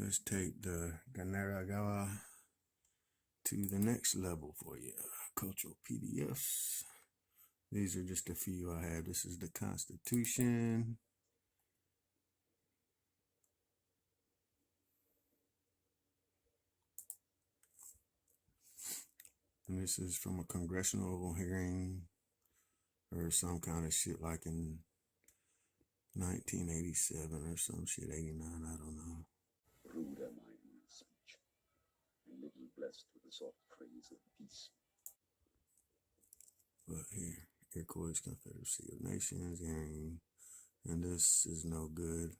Let's take the Ganaragawa to the next level for you. Cultural PDFs. These are just a few I have. This is the Constitution. And this is from a congressional hearing or some kind of shit like in 1987 or some shit, 89, I don't know. Ruder mind speech, and little blessed with the soft praise of peace. But here, Iroquois Confederacy of Nations hearing, and this is no good.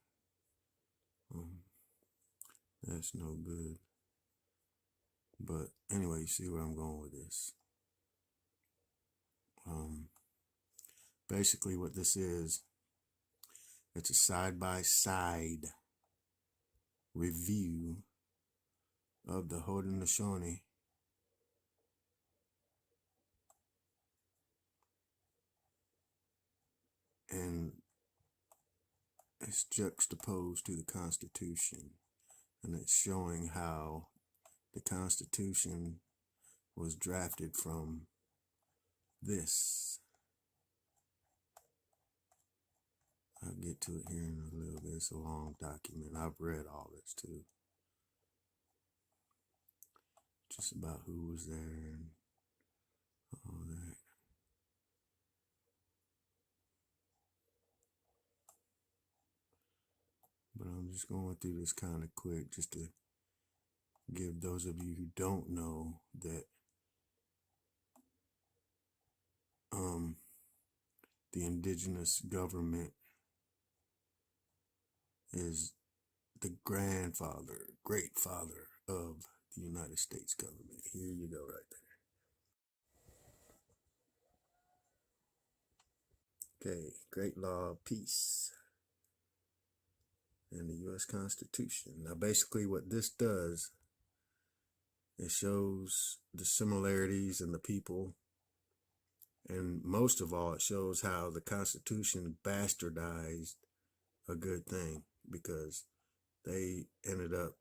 That's no good. But anyway, you see where I'm going with this. Basically what this is, it's a side-by-side review of the Haudenosaunee and it's juxtaposed to the Constitution, and it's showing how the Constitution was drafted from this. I'll get to it here in a little bit. It's a long document. I've read all this too. Just about who was there and all that. But I'm just going through this kind of quick just to give those of you who don't know that the indigenous government is the grandfather, great father of the United States government. Here you go right there. Okay, great law of peace and the U.S. Constitution. Now basically what this does, it shows the similarities in the people, and most of all it shows how the Constitution bastardized a good thing, because they ended up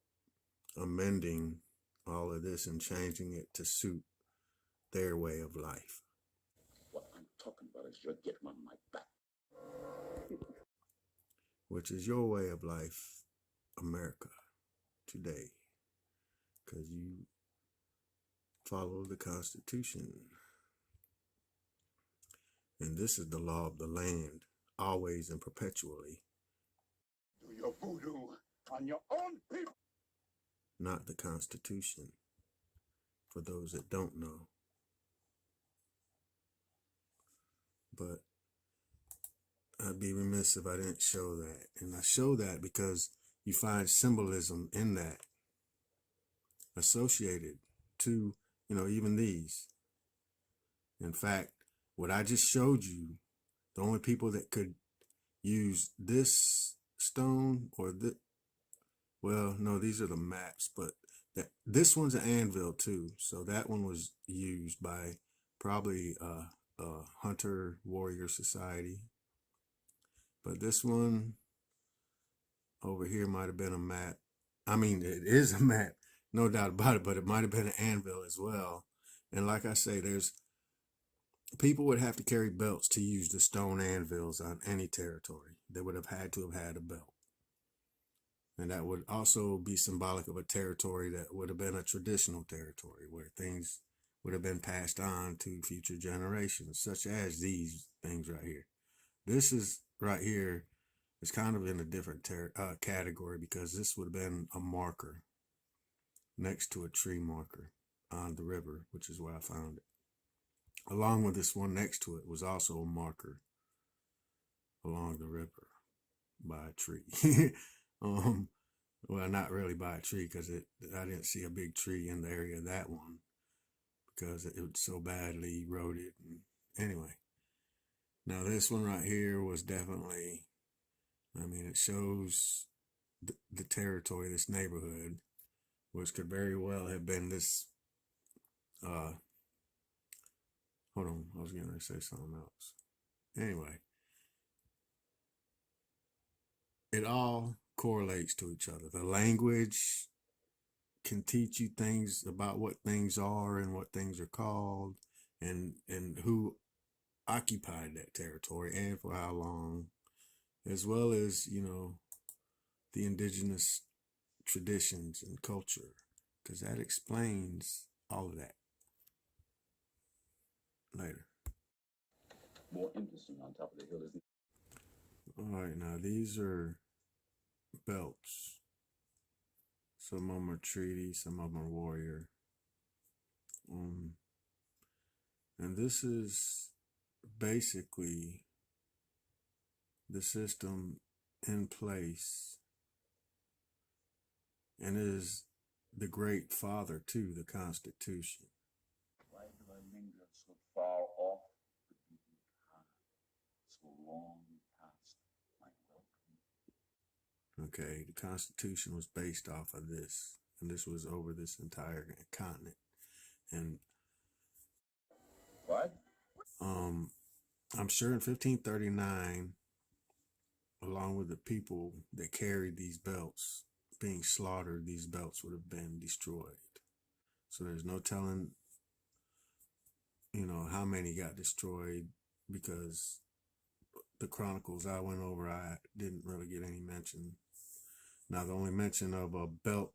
amending all of this and changing it to suit their way of life. What I'm talking about is you're getting on my back. Which is your way of life, America, today. Because you follow the Constitution. And this is the law of the land, always and perpetually. Do your voodoo on your own people. Not the Constitution, for those that don't know. But I'd be remiss if I didn't show that. And I show that because you find symbolism in that associated to, even these. In fact, what I just showed you, the only people that could use this stone or this, well, no, these are the maps, but this one's an anvil too. So that one was used by probably a hunter warrior society. But this one over here might have been a map. I mean, it is a map, no doubt about it, but it might have been an anvil as well. And like I say, people would have to carry belts to use the stone anvils on any territory. They would have had to have had a belt. And that would also be symbolic of a territory that would have been a traditional territory where things would have been passed on to future generations, such as these things right here. This is right here is kind of in a different category, because this would have been a marker next to a tree marker on the river, which is where I found it. Along with this one next to it was also a marker along the river by a tree. Well, not really by a tree, because I didn't see a big tree in the area of that one because it was so badly eroded. Anyway, now this one right here was definitely, it shows the territory, this neighborhood, which could very well have been this, hold on, I was going to say something else. Anyway, it all correlates to each other. The language can teach you things about what things are and what things are called, and who occupied that territory and for how long, as well as, you know, the indigenous traditions and culture, because that explains all of that later. More interesting on top of the hill is All right, now these are belts. Some of them are treaty, some of them are warrior. And this is basically the system in place, and it is the great father to the Constitution. why do I linger so far off the beaten path, so long past my welcome? Okay, the Constitution was based off of this, and this was over this entire continent. And What? I'm sure in 1539, along with the people that carried these belts being slaughtered, these belts would have been destroyed. So there's no telling, you know, how many got destroyed, because the chronicles I went over, I didn't really get any mention. Now, the only mention of a belt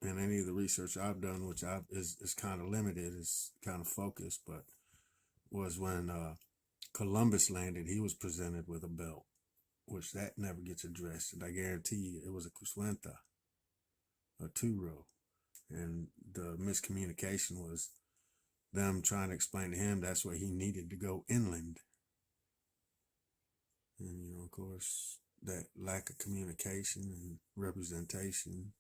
in any of the research I've done, which is kind of limited, is kind of focused, but was when Columbus landed, he was presented with a belt, which that never gets addressed. And I guarantee you it was a Cuswenta, a two-row. And the miscommunication was them trying to explain to him that's where he needed to go inland. And, you know, of course, that lack of communication and representation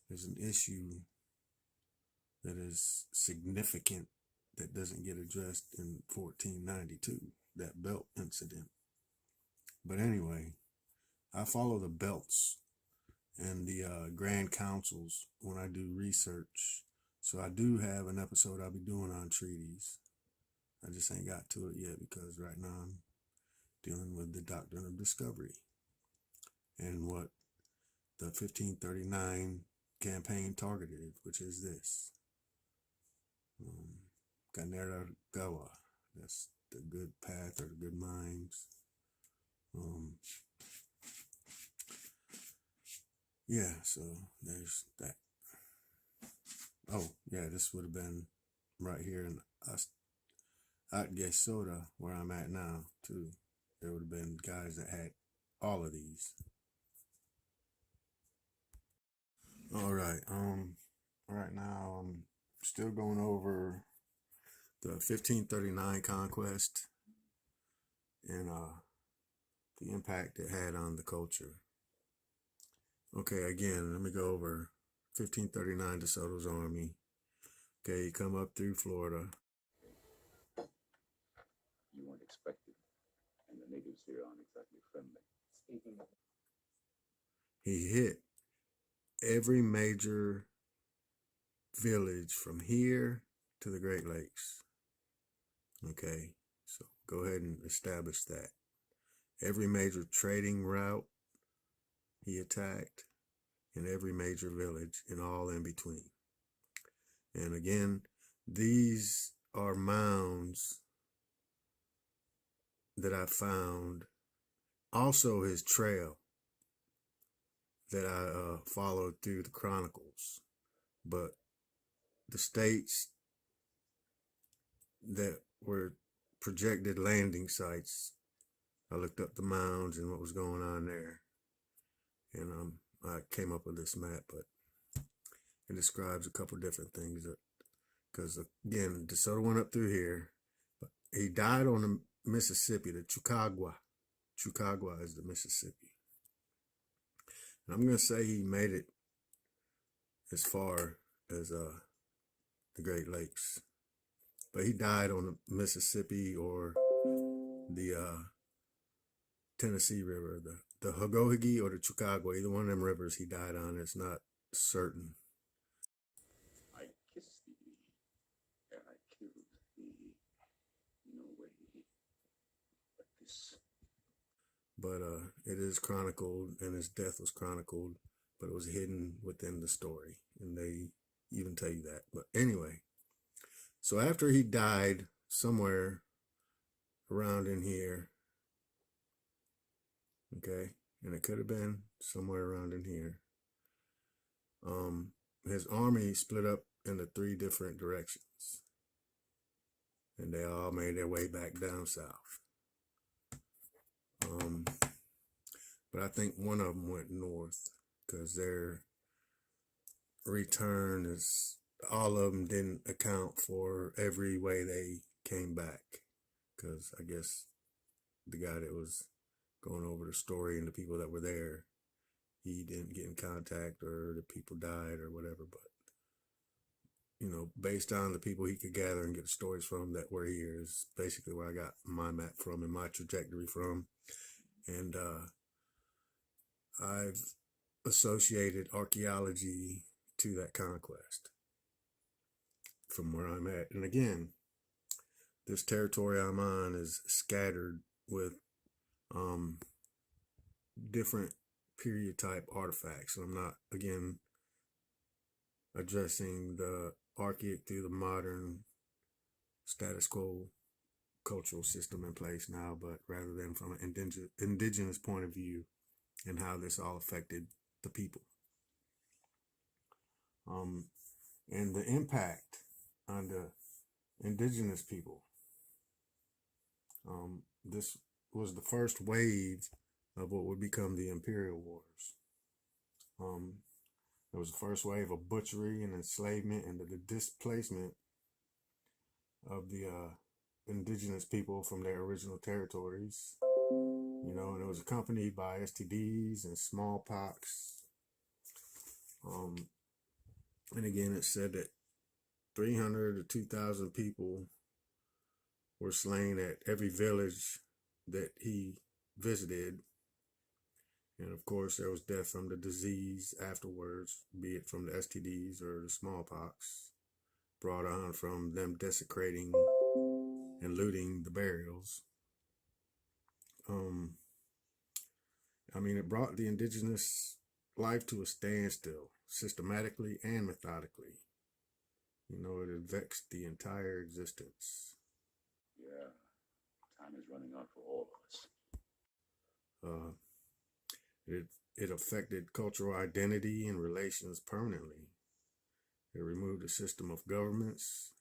is an issue that is significant that doesn't get addressed in 1492, that belt incident. But anyway, I follow the belts and the grand councils when I do research. So I do have an episode I'll be doing on treaties. I just ain't got to it yet because right now I'm dealing with the doctrine of discovery and what the 1539 campaign targeted, which is this. Ganera Gawa, that's the good path or the good minds. Yeah, so there's that. Oh, yeah, this would have been right here in Soda, where I'm at now, too. There would have been guys that had all of these. All right, right now I'm still going over the 1539 conquest and the impact it had on the culture. Okay, again, let me go over 1539, DeSoto's army. Okay, you come up through Florida. You weren't expected, and the natives here aren't exactly friendly. Speaking of, He hit every major village from here to the Great Lakes. Okay, so go ahead and establish that. Every major trading route he attacked, in every major village and all in between. And again, these are mounds that I found. Also his trail that I followed through the chronicles. But the states that were projected landing sites, I looked up the mounds and what was going on there. And I came up with this map, but it describes a couple different things. Because again, DeSoto went up through here, but he died on the Mississippi, the Chicagua. Chicagua is the Mississippi. And I'm going to say he made it as far as the Great Lakes. But he died on the Mississippi or the Tennessee River, the Hogohigi or the Chicagua, either one of them rivers he died on. It's not certain. I kissed thee, and I killed thee. No way but this. but it is chronicled, and his death was chronicled, but it was hidden within the story, and they even tell you that. But anyway, so after he died somewhere around in here, okay, and it could have been somewhere around in here, his army split up into 3 different directions, and they all made their way back down south. But I think one of them went north, because their return is, all of them didn't account for every way they came back, because I guess the guy that was going over the story and the people that were there, he didn't get in contact, or the people died or whatever. But you know, based on the people he could gather and get the stories from that were here, is basically where I got my map from and my trajectory from. And I've associated archaeology to that conquest from where I'm at. And again, this territory I'm on is scattered with different period type artifacts. And I'm not, again, addressing the archaic through the modern status quo cultural system in place now, but rather than from an indigenous point of view and how this all affected the people. And the impact on the indigenous people. This was the first wave of what would become the Imperial Wars. It was the first wave of butchery and enslavement and the displacement of the indigenous people from their original territories. You know, and it was accompanied by STDs and smallpox. And again, it said that 300 to 2,000 people were slain at every village that he visited. And of course, there was death from the disease afterwards, be it from the STDs or the smallpox, brought on from them desecrating and looting the burials. I mean, it brought the indigenous life to a standstill, systematically and methodically. You know, it had vexed the entire existence. Yeah, time is running out for all of us. It affected cultural identity and relations permanently. It removed the system of governance.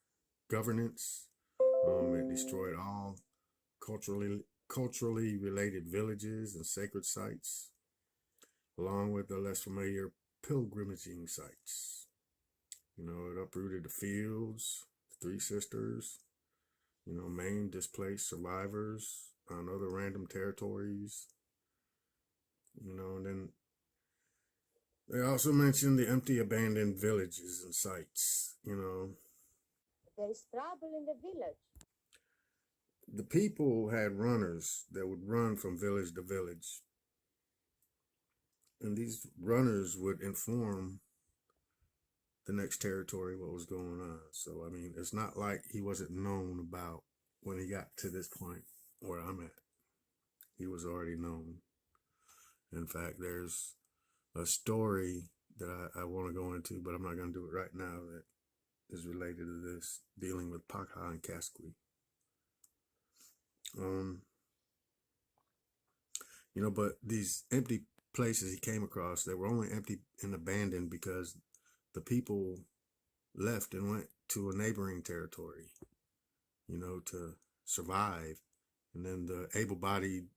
It destroyed all culturally related villages and sacred sites, along with the less familiar pilgrimaging sites. You know, it uprooted the fields, the 3 sisters, you know, maimed, displaced survivors on other random territories. You know, and then they also mentioned the empty, abandoned villages and sites, you know. There is trouble in the village. The people had runners that would run from village to village. And these runners would inform the next territory what was going on. So, I mean, it's not like he wasn't known about when he got to this point where I'm at. He was already known. In fact, there's a story that I want to go into, but I'm not going to do it right now, that is related to this, dealing with Pakha and Kaskwi. You know, but these empty places he came across, they were only empty and abandoned because the people left and went to a neighboring territory, you know, to survive. And then the able-bodied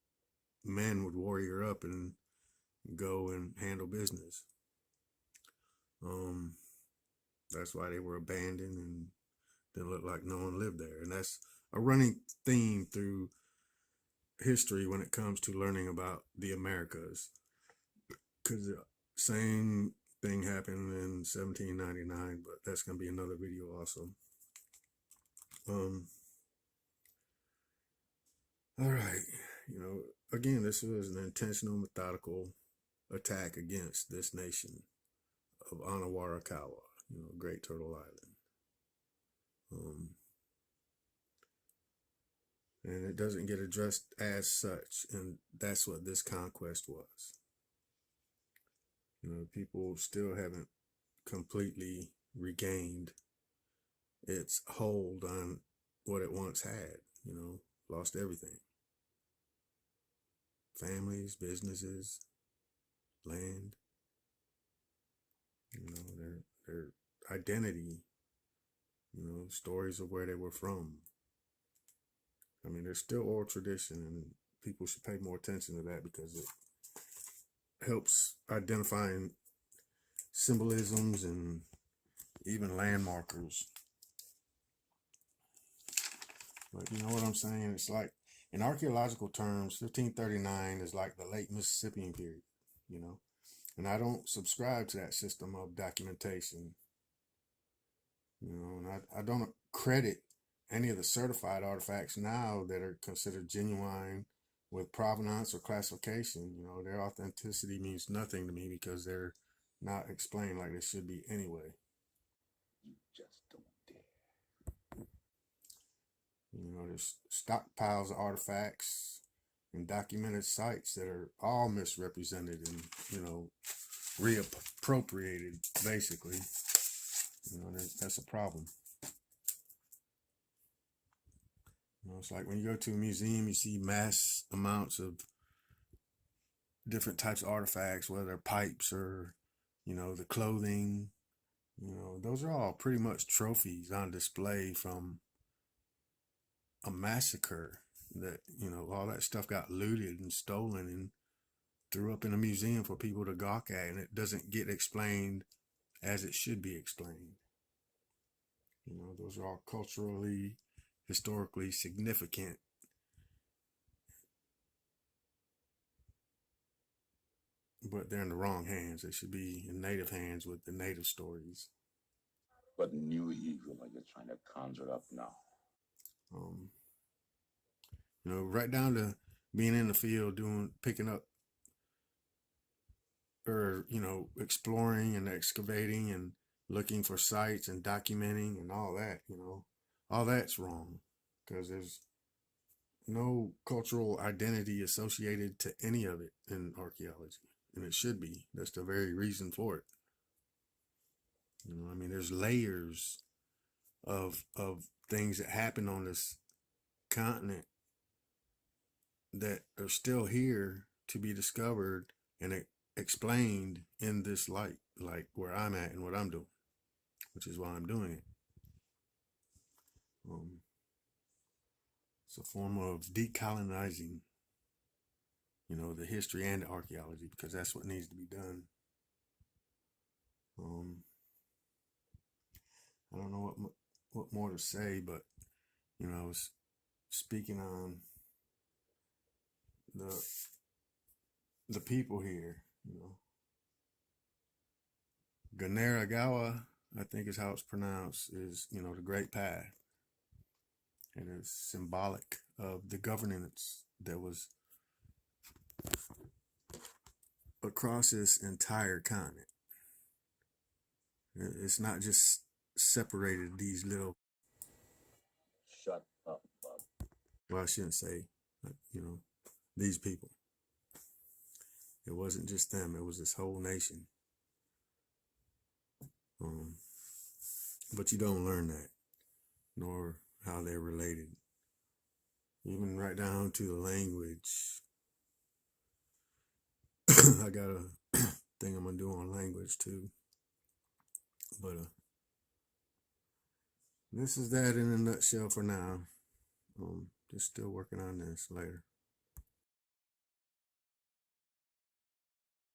men would warrior up and go and handle business. That's why they were abandoned and didn't look like no one lived there. And that's a running theme through history when it comes to learning about the Americas, because the same thing happened in 1799, but that's going to be another video also. All right, you know, again, this was an intentional, methodical attack against this nation of Anawarakawa, you know, Great Turtle Island. and it doesn't get addressed as such. And that's what this conquest was. You know, people still haven't completely regained its hold on what it once had. You know, lost everything: families, businesses, land. You know, their identity. You know, stories of where they were from. I mean, there's still oral tradition, and people should pay more attention to that because it helps identifying symbolisms and even landmarkers. But you know what I'm saying? It's like, in archaeological terms, 1539 is like the late Mississippian period, you know? And I don't subscribe to that system of documentation, you know, and I don't credit any of the certified artifacts now that are considered genuine with provenance or classification. You know, their authenticity means nothing to me because they're not explained like they should be anyway. You just don't dare. You know, there's stockpiles of artifacts and documented sites that are all misrepresented and, you know, reappropriated, basically. You know, that's a problem. You know, it's like when you go to a museum, you see mass amounts of different types of artifacts, whether they're pipes or, you know, the clothing. You know, those are all pretty much trophies on display from a massacre that, you know, all that stuff got looted and stolen and threw up in a museum for people to gawk at, and it doesn't get explained as it should be explained. You know, those are all culturally, historically significant. But they're in the wrong hands. They should be in native hands with the native stories. But new evil are you trying to conjure up now? You know, right down to being in the field, picking up, or, you know, exploring and excavating and looking for sites and documenting and all that, you know, all that's wrong because there's no cultural identity associated to any of it in archaeology, and it should be. That's the very reason for it. You know, I mean, there's layers of things that happen on this continent that are still here to be discovered and explained in this light, like where I'm at and what I'm doing, which is why I'm doing it. It's a form of decolonizing, you know, the history and the archaeology, because that's what needs to be done. I don't know what more to say, but, you know, I was speaking on the people here, you know. Ganeragawa, I think is how it's pronounced, is, you know, the Great Path. It is symbolic of the governance that was across this entire continent. It's not just separated these little, Shut up, bub. well, I shouldn't say, you know, these people. It wasn't just them, it was this whole nation. But you don't learn that, nor how they're related. Even right down to the language. I got a thing I'm gonna do on language too. But this is that in a nutshell for now. Just still working on this later.